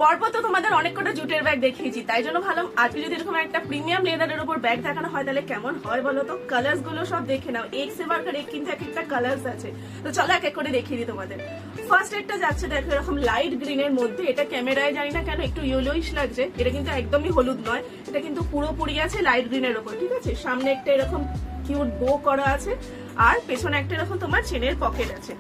পরপর তো তোমাদের অনেক কটা জুটের ব্যাগ দেখিয়েছি, তাই জন্য ভালো আজকে যদি এরকম একটা প্রিমিয়াম লেদারের উপর ব্যাগ দেখানো হয় তাহলে কেমন হয় বলো তো। কালার্স গুলো সব দেখে নাও, এক সে বারকার এক কিন্তু এক একটা কালার্স আছে। তো চলো এক এক করে দেখিয়ে দিই তোমাদের। ফার্স্ট একটা যাচ্ছে দেখো এরকম লাইট গ্রিন এর মধ্যে, এটা ক্যামেরায় জানি না কেন একটু ইয়েলোইশ লাগছে, এটা কিন্তু একদমই হলুদ নয়, এটা কিন্তু পুরোপুরি আছে লাইট গ্রিন এর উপর, ঠিক আছে। সামনে একটা এরকম কিউট বো করা আছে, আর পেছনে একটা এরকম তোমার চেনের পকেট আছে,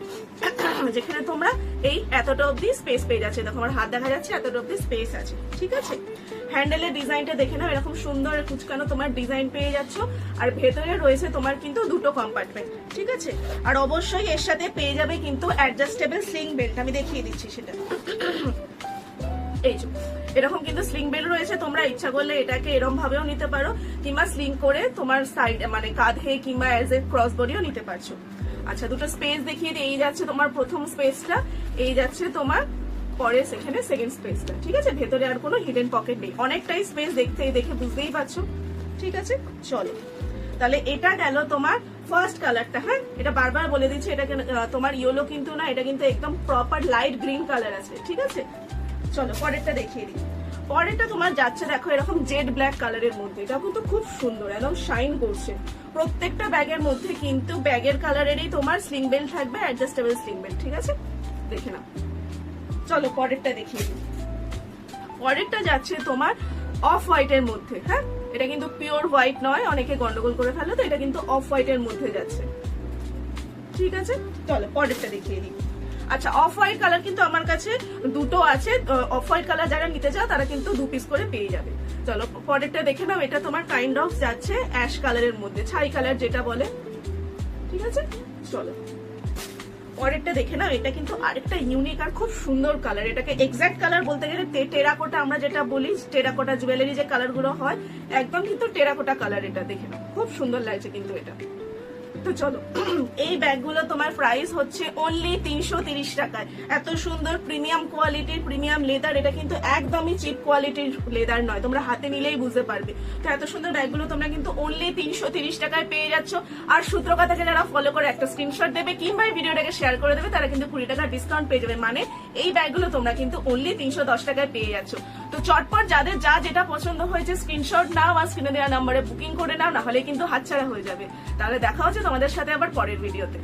যেখানে তোমরা এই এতটা অব্দি স্পেস পেয়ে যাচ্ছে। দেখো আমার হাত দেখা যাচ্ছে, এতটা অব্দি স্পেস আছে, ঠিক আছে। হ্যান্ডেলের ডিজাইনটা দেখে নাও, এরকম সুন্দর কুচকানো তোমার ডিজাইন পেয়ে যাচ্ছ। আর ভেতরে রয়েছে তোমার কিন্তু দুটো কম্পার্টমেন্ট, ঠিক আছে। আর অবশ্যই এর সাথে পেয়ে যাবে কিন্তু অ্যাডজাস্টেবল স্লিং বেল্ট, আমি দেখিয়ে দিচ্ছি সেটা। এই যে এরকম কিন্তু স্লিং বেল্ট রয়েছে, তোমরা ইচ্ছা করলে এটাকে এরকম ভাবেও নিতে পারো, কিংবা স্লিং করে তোমার সাইড মানে কাঁধে কিংবা অ্যাজ এ ক্রস বডিও নিতে পারছো। আচ্ছা, দুটো স্পেস দেখিয়ে দিই। এই যাচ্ছে তোমার প্রথম স্পেসটা, এই যাচ্ছে তোমার পরে সেখানে সেকেন্ড স্পেসটা, ঠিক আছে। ভেতরে আর কোনো হিডেন পকেট নেই, অনেকটাই স্পেস দেখে বুঝতেই পারছো, ঠিক আছে। চলো তাহলে এটা গেল তোমার ফার্স্ট কালারটা। হ্যাঁ, এটা বারবার বলে দিচ্ছি, এটা তোমার ইয়েলো কিন্তু না, এটা কিন্তু একদম প্রপার লাইট গ্রিন কালার আছে, ঠিক আছে। চলো পরেরটা দেখিয়ে দিই। পরেরটা তোমার যাচ্ছে দেখো এরকম জেড ব্ল্যাক কালারের মধ্যে, এটা কিন্তু খুব সুন্দর, একদম শাইন করছে। প্রত্যেকটা ব্যাগের মধ্যে কিন্তু ব্যাগের কালারেরই তোমার স্লিং বেল্ট থাকবে, অ্যাডজাস্টেবল স্লিং বেল্ট, ঠিক আছে। দেখে নাও। চলো পরেরটা দেখিয়ে দিই। পরেরটা যাচ্ছে তোমার অফ হোয়াইট এর মধ্যে। হ্যাঁ, এটা কিন্তু পিওর হোয়াইট নয়, অনেকে গন্ডগোল করে ফেলো, তো এটা কিন্তু অফ হোয়াইট এর মধ্যে যাচ্ছে, ঠিক আছে। চলো পরেরটা দেখিয়ে দিই। আচ্ছা, অফ হোয়াইট কালার কিন্তু আমার কাছে দুটো আছে, অফ হোয়াইট কালার যারা নিতে চাও তারা কিন্তু 2 পিস করে পেয়ে যাবে। চলো পরেরটা দেখে নাও, এটা তোমার কাইন্ড অফ যাচ্ছে অ্যাশ কালারের মধ্যে, ছাই কালার যেটা বলে, ঠিক আছে। চলো পরেরটা দেখে নাও, এটা কিন্তু আরেকটা ইউনিক আর খুব সুন্দর কালার। এটাকে এক্সাক্ট কালার বলতে গেলে টেরাকোটা আমরা যেটা বলি, টেরাকোটা জুয়েলারি যে কালার গুলো হয়, একদম কিন্তু টেরাকোটা কালার। এটা দেখে নাও, খুব সুন্দর লাগছে কিন্তু এটা। তো চলো, এই ব্যাগগুলো তোমার প্রাইস হচ্ছে অনলি 330 টাকায়। এত সুন্দর প্রিমিয়াম কোয়ালিটির প্রিমিয়াম লেদার, এটা কিন্তু একদমই চিপ কোয়ালিটির লেদার নয়, তোমরা হাতে নিলেই বুঝতে পারবে। তো এত সুন্দর ব্যাগগুলো তোমরা কিন্তু অনলি 330 টাকায় পেয়ে যাচ্ছ। আর সূত্রকথাকে যারা ফলো করে একটা স্ক্রিনশট দেবে কিংবা এই ভিডিওটাকে শেয়ার করে দেবে, তারা কিন্তু 20 টাকা ডিসকাউন্ট পেয়ে যাবে। মানে এই ব্যাগগুলো তোমরা কিন্তু অনলি 310 টাকায় পেয়ে যাচ্ছ। তো চটপট যাদের যা যেটা পছন্দ হয়েছে স্ক্রিনশট নাও আর স্ক্রিনে দেওয়া নম্বরে বুকিং করে নাও, না হলে কিন্তু হাতছাড়া হয়ে যাবে। তাহলে দেখা হচ্ছে তোমাদের সাথে আবার পরের ভিডিওতে।